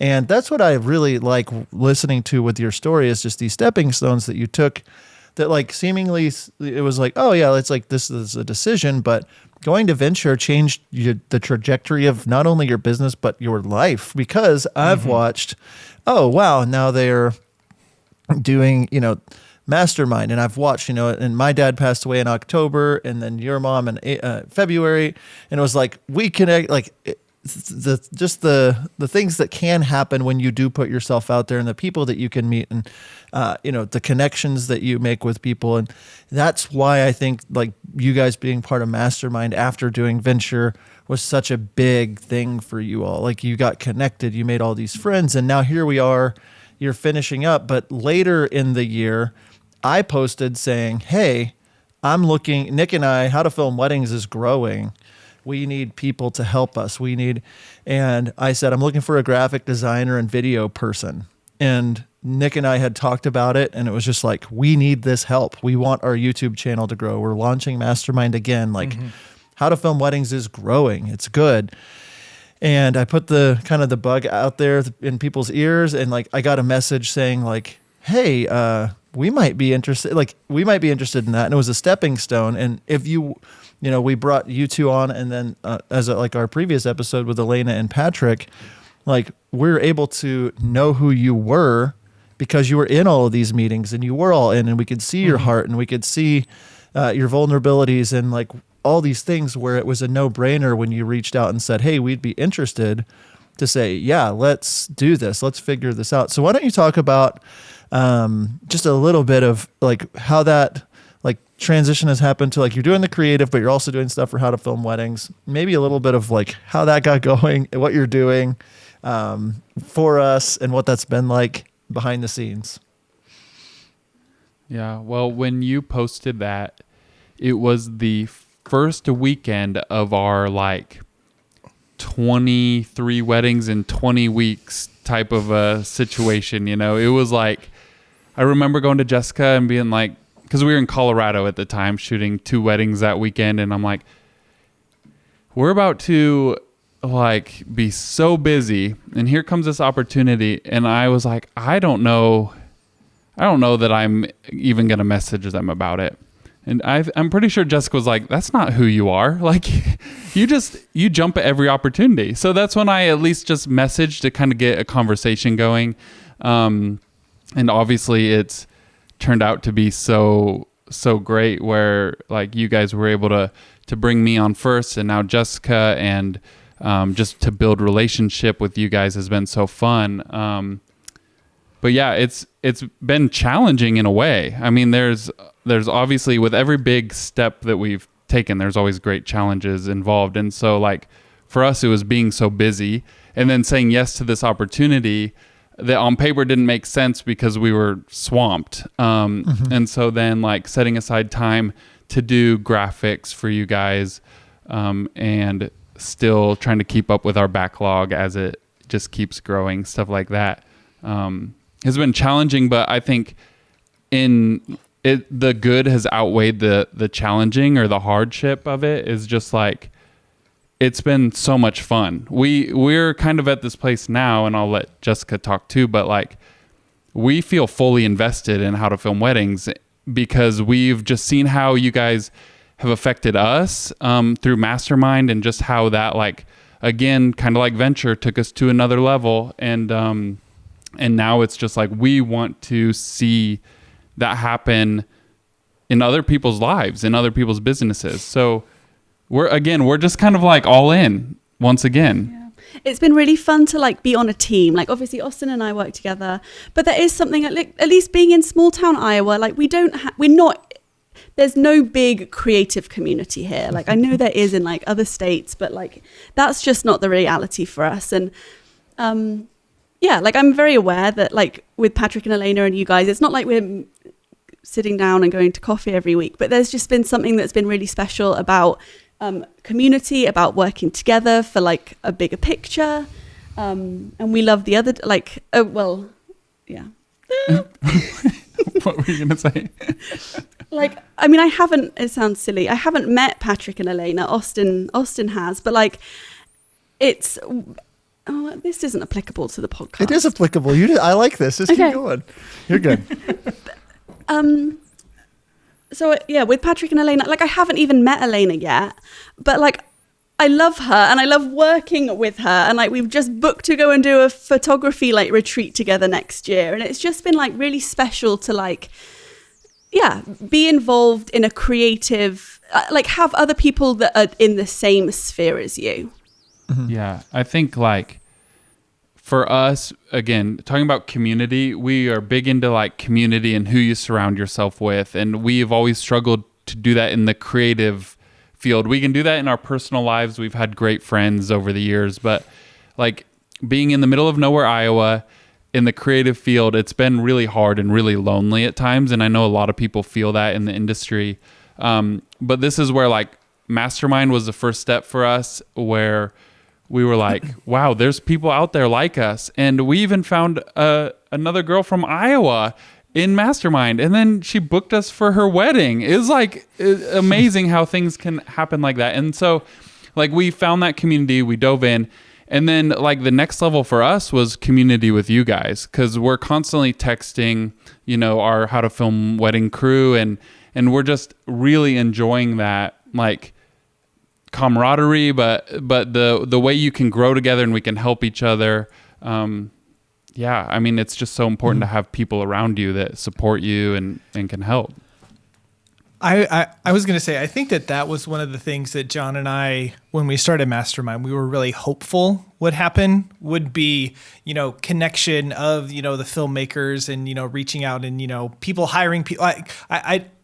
And that's what I really like listening to with your story, is just these stepping stones that you took that like seemingly it was like, oh yeah, it's like this is a decision, but going to venture changed the trajectory of not only your business, but your life. Because I've watched, oh wow, now they're doing, mastermind, and I've watched, and my dad passed away in October, and then your mom in February, and it was like we connect, like the things that can happen when you do put yourself out there, and the people that you can meet, and the connections that you make with people. And that's why I think like you guys being part of Mastermind after doing venture was such a big thing for you all. Like you got connected, you made all these friends, and now here we are, you're finishing up. But later in the year, I posted saying, hey, Nick and I, How to Film Weddings is growing. We need people to help us. And I said, I'm looking for a graphic designer and video person. And Nick and I had talked about it, and it was just like, we need this help. We want our YouTube channel to grow. We're launching Mastermind again. Like How to Film Weddings is growing. It's good. And I put the bug out there in people's ears, and like I got a message saying like, hey, we might be interested. Like, we might be interested in that. And it was a stepping stone. And if we brought you two on, and then like our previous episode with Elena and Patrick, like, we're able to know who you were because you were in all of these meetings and you were all in, and we could see your heart, and we could see your vulnerabilities and like all these things, where it was a no-brainer when you reached out and said, hey, we'd be interested to say, yeah, let's do this. Let's figure this out. So why don't you talk about just a little bit of like how that like transition has happened to, like, you're doing the creative, but you're also doing stuff for How to Film Weddings. Maybe a little bit of like how that got going and what you're doing for us and what that's been like behind the scenes. Yeah. Well, when you posted that, it was the first weekend of our like 23 weddings in 20 weeks type of a situation. You know, it was like, I remember going to Jessica and being like, because we were in Colorado at the time shooting 2 weddings that weekend. And I'm like, we're about to like be so busy, and here comes this opportunity. And I was like, I don't know that I'm even going to message them about it. And I'm pretty sure Jessica was like, that's not who you are. Like, you jump at every opportunity. So that's when I at least just messaged to kind of get a conversation going. And obviously it's turned out to be so great, where like you guys were able to bring me on first, and now Jessica, and just to build relationship with you guys has been so fun. But yeah, it's been challenging in a way. I mean, there's obviously, with every big step that we've taken, there's always great challenges involved. And so like for us, it was being so busy and then saying yes to this opportunity that on paper didn't make sense because we were swamped. And so then like setting aside time to do graphics for you guys, and still trying to keep up with our backlog as it just keeps growing, stuff like that, has been challenging. But I think the good has outweighed the challenging, or the hardship of it is just like, it's been so much fun. We're kind of at this place now, and I'll let Jessica talk too, but like, we feel fully invested in How to Film Weddings because we've just seen how you guys have affected us through Mastermind, and just how that, like, again, kind of like Venture, took us to another level. And now it's just like, we want to see that happen in other people's lives, in other people's businesses. So we're just kind of like all in once again. Yeah. It's been really fun to like be on a team. Like, obviously Austin and I work together, but there is something at least being in small town Iowa, like there's no big creative community here. Like, I know there is in like other states, but like that's just not the reality for us. And like, I'm very aware that like with Patrick and Elena and you guys, it's not like we're sitting down and going to coffee every week, but there's just been something that's been really special about community, about working together for like a bigger picture. And we love the other, like, yeah. What were you going to say? Like, I mean, it sounds silly, I haven't met Patrick and Elena. Austin has, but like, this isn't applicable to the podcast. It is applicable. I like this. Just keep going. You're good. So yeah, with Patrick and Elena, like, I haven't even met Elena yet, but like, I love her and I love working with her, and like, we've just booked to go and do a photography like retreat together next year, and it's just been like really special to like, be involved in a creative, like, have other people that are in the same sphere as you. Yeah, I think like for us, again, talking about community, we are big into like community and who you surround yourself with. And we've always struggled to do that in the creative field. We can do that in our personal lives. We've had great friends over the years, but like being in the middle of nowhere, Iowa, in the creative field, it's been really hard and really lonely at times. And I know a lot of people feel that in the industry. But this is where like Mastermind was the first step for us, where we were like, wow, there's people out there like us. And we even found another girl from Iowa in Mastermind. And then she booked us for her wedding. It was like amazing how things can happen like that. And so like we found that community, we dove in, And then like the next level for us was community with you guys, because we're constantly texting, our How to Film Wedding crew, and we're just really enjoying that like camaraderie, but the way you can grow together and we can help each other. It's just so important to have people around you that support you and can help. I was going to say, I think that was one of the things that John and I, when we started Mastermind, we were really hopeful would happen, would be, connection of, the filmmakers and, reaching out and, people hiring people.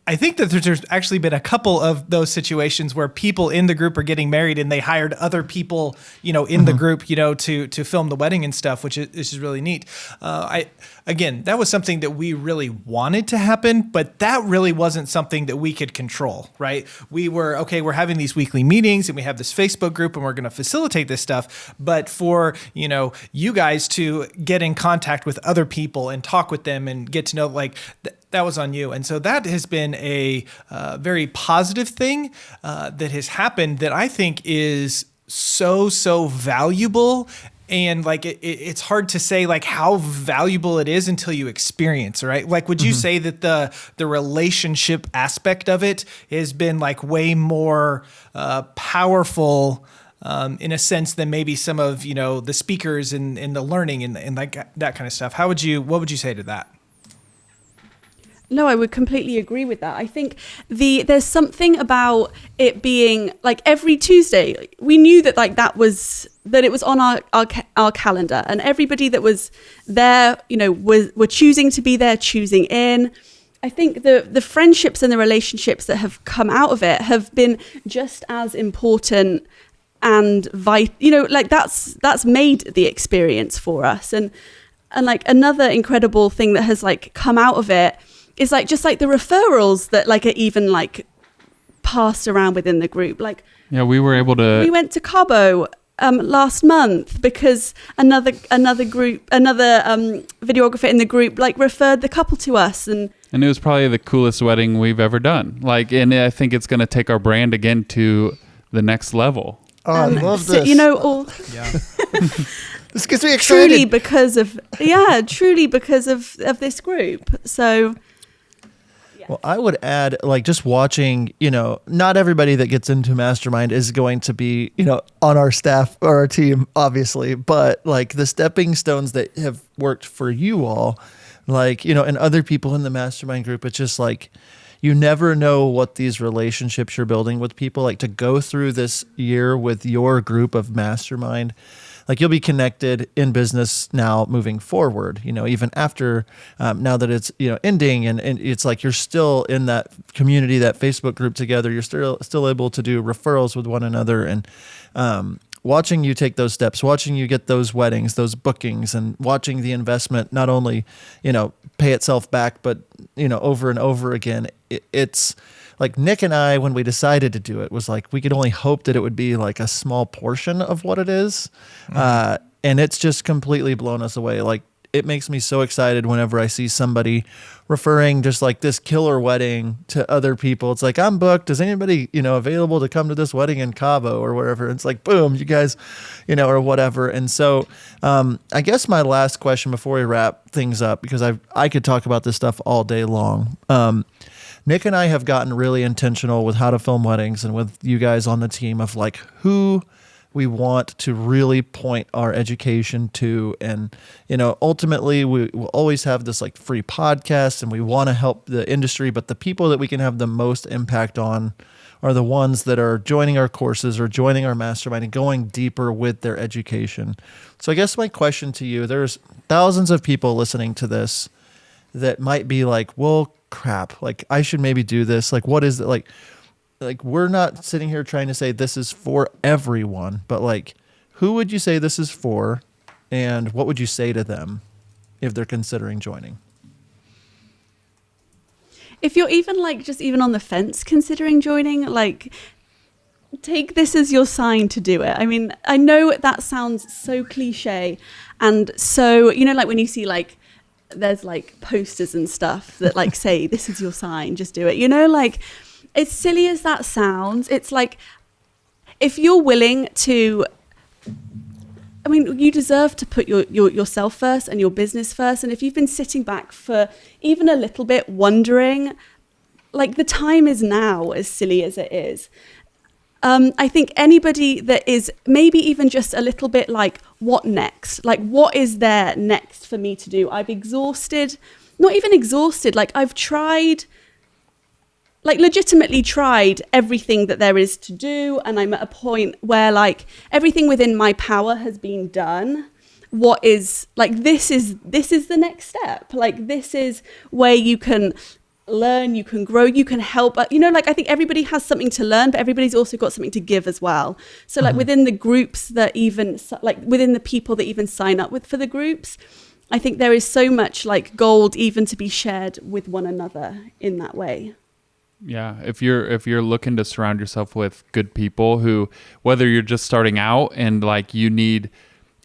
I think that there's actually been a couple of those situations where people in the group are getting married and they hired other people, in the group, to film the wedding and stuff, which is really neat. Again, that was something that we really wanted to happen, but that really wasn't something that we could control, right? We're having these weekly meetings and we have this Facebook group and we're going to facilitate this stuff. But for, you guys to get in contact with other people and talk with them and get to know, that was on you. And so that has been a very positive thing that has happened that I think is so valuable. And it's hard to say how valuable it is until you experience, right? Would you say that the relationship aspect of it has been way more powerful in a sense than maybe some of, the speakers and the learning and that kind of stuff? What would you say to that? No, I would completely agree with that. I think there's something about it being every Tuesday. We knew that that it was on our calendar, and everybody that was there, were choosing to be there, choosing in. I think the friendships and the relationships that have come out of it have been just as important and that's made the experience for us. And another incredible thing that has come out of it is just the referrals that are even passed around within the group. We were able to. We went to Cabo last month because another videographer in the group referred the couple to us, and it was probably the coolest wedding we've ever done. And I think it's going to take our brand again to the next level. Oh, I love this. This gets me excited. Truly because of this group. So. Well, I would add, just watching, not everybody that gets into Mastermind is going to be, on our staff or our team, obviously, but the stepping stones that have worked for you all, and other people in the Mastermind group, it's just you never know what these relationships you're building with people, to go through this year with your group of Mastermind. You'll be connected in business now moving forward, even after now that it's, ending and it's you're still in that community, that Facebook group together. You're still able to do referrals with one another, and watching you take those steps, watching you get those weddings, those bookings, and watching the investment not only, pay itself back, but, over and over again. It's Nick and I, when we decided to do it, was we could only hope that it would be a small portion of what it is. And it's just completely blown us away. It makes me so excited whenever I see somebody referring just this killer wedding to other people. It's I'm booked. Is anybody, available to come to this wedding in Cabo or wherever? It's boom, you guys, or whatever. And so I guess my last question before we wrap things up, because I could talk about this stuff all day long. Nick and I have gotten really intentional with How to Film Weddings and with you guys on the team of who we want to really point our education to. And, ultimately we will always have this free podcast and we want to help the industry, but the people that we can have the most impact on are the ones that are joining our courses or joining our mastermind and going deeper with their education. So I guess my question to you, there's thousands of people listening to this that might be well, crap, I should maybe do this. What is it? We're not sitting here trying to say this is for everyone, but who would you say this is for, and what would you say to them if they're considering joining? If you're even just even on the fence considering joining, take this as your sign to do it. I mean, I know that sounds so cliche, and so when you see there's posters and stuff that say this is your sign, just do it. As silly as that sounds, it's if you're willing to I mean, you deserve to put yourself first and your business first. And if you've been sitting back for even a little bit wondering, like, the time is now, as silly as it is. I think anybody that is maybe even just a little bit like, what next? Like, what is there next for me to do? I've exhausted, not even exhausted, like I've tried, like legitimately tried everything that there is to do. And I'm at a point where like everything within my power has been done. What is like, this is the next step. Like, this is where you can learn, you can grow, you can help. You know, like, I think everybody has something to learn, but everybody's also got something to give as well. So like within the groups that even, like within the people that even sign up for the groups, I think there is so much like gold even to be shared with one another in that way. Yeah, if you're looking to surround yourself with good people who, whether you're just starting out and like you need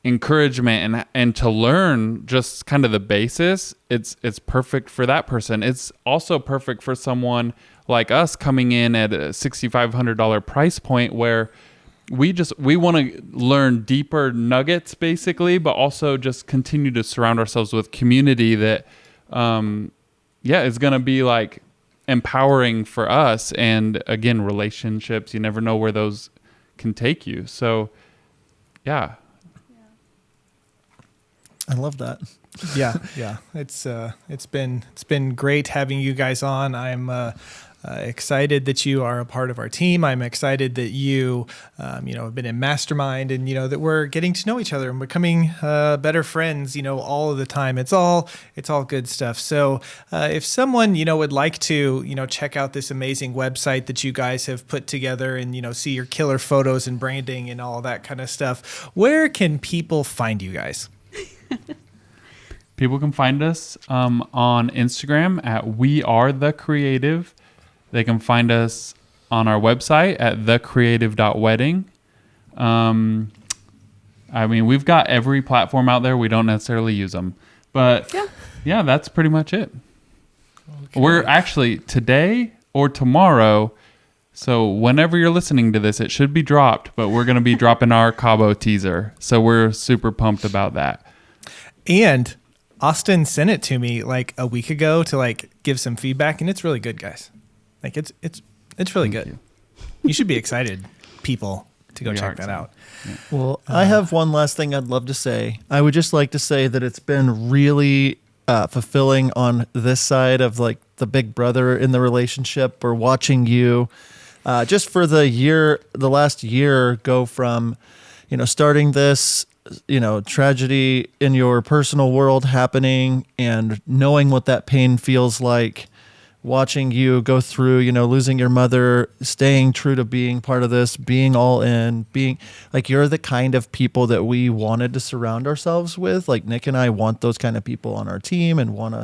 encouragement and to learn just kind of the basis, it's perfect for that person. It's also perfect for someone like us coming in at a $6,500 price point where we want to learn deeper nuggets basically, but also just continue to surround ourselves with community that is going to be like empowering for us. And again, relationships, you never know where those can take you. So yeah. I love that. Yeah. It's been great having you guys on. I'm excited that you are a part of our team. I'm excited that you, have been in Mastermind, and that we're getting to know each other and becoming better friends. All of the time. It's all good stuff. So if someone would like to check out this amazing website that you guys have put together and see your killer photos and branding and all that kind of stuff, where can people find you guys? People can find us on Instagram at We Are The Creative. They can find us on our website at thecreative.wedding. I mean, we've got every platform out there. We don't necessarily use them. But yeah, that's pretty much it. Okay. We're actually today or tomorrow, so whenever you're listening to this, it should be dropped, but we're going to be dropping our Cabo teaser. So we're super pumped about that. And Austin sent it to me like a week ago to like give some feedback, and it's really good, guys. Like it's really good. You should be excited, people, to go check that out. Yeah. Well, I have one last thing I'd love to say. I would just like to say that it's been really fulfilling on this side of like the big brother in the relationship, or watching you just for the last year go from, starting this, tragedy in your personal world happening and knowing what that pain feels like, watching you go through, losing your mother, staying true to being part of this, being all in, being like, you're the kind of people that we wanted to surround ourselves with. Like Nick and I want those kind of people on our team and want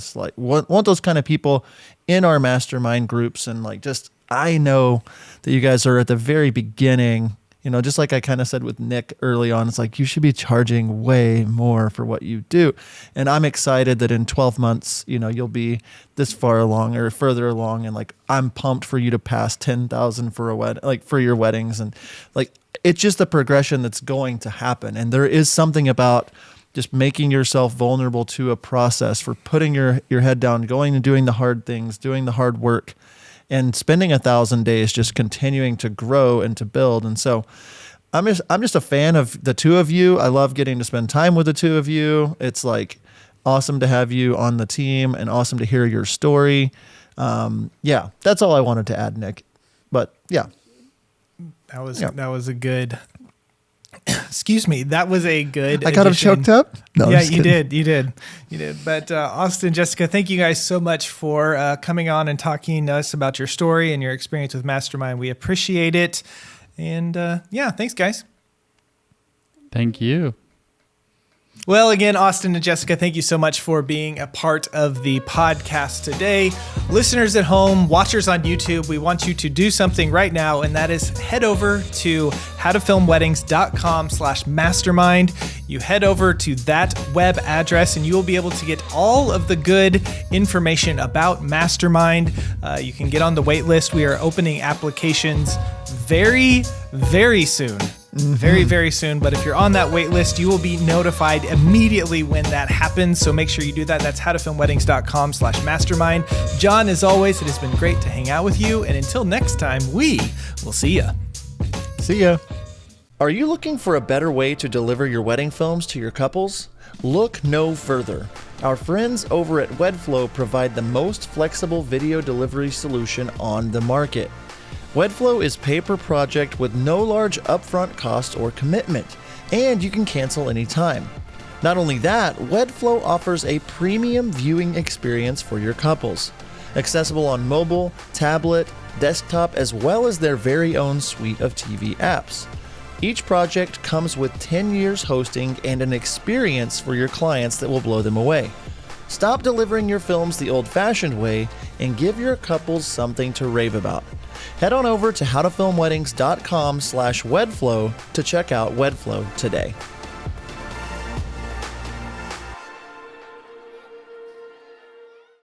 those kind of people in our mastermind groups. And like, just, I know that you guys are at the very beginning. Just like I kind of said with Nick early on, it's like you should be charging way more for what you do. And I'm excited that in 12 months, you'll be this far along or further along. And like, I'm pumped for you to pass 10,000 for your weddings. And like, it's just the progression that's going to happen. And there is something about just making yourself vulnerable to a process, for putting your head down, going and doing the hard things, doing the hard work, and spending 1,000 days just continuing to grow and to build. And so I'm just a fan of the two of you. I love getting to spend time with the two of you. It's like awesome to have you on the team and awesome to hear your story. That's all I wanted to add, Nick. But yeah. That was a good excuse me. That was a good I got him choked up? No, yeah, you did. But Austin, Jessica, thank you guys so much for coming on and talking to us about your story and your experience with Mastermind. We appreciate it. And thanks, guys. Thank you. Well, again, Austin and Jessica, thank you so much for being a part of the podcast today. Listeners at home, watchers on YouTube, we want you to do something right now, and that is head over to howtofilmweddings.com/mastermind. You head over to that web address, and you will be able to get all of the good information about Mastermind. You can get on the wait list. We are opening applications very, very soon. very, very soon. But if you're on that wait list, you will be notified immediately when that happens. So make sure you do that. That's howtofilmweddings.com/mastermind. John, as always, it has been great to hang out with you. And until next time, we will see ya. See ya. Are you looking for a better way to deliver your wedding films to your couples? Look no further. Our friends over at Webflow provide the most flexible video delivery solution on the market. Webflow is pay-per-project with no large upfront cost or commitment, and you can cancel anytime. Not only that, Webflow offers a premium viewing experience for your couples, accessible on mobile, tablet, desktop, as well as their very own suite of TV apps. Each project comes with 10 years hosting and an experience for your clients that will blow them away. Stop delivering your films the old-fashioned way and give your couples something to rave about. Head on over to howtofilmweddings.com/Webflow to check out Webflow today.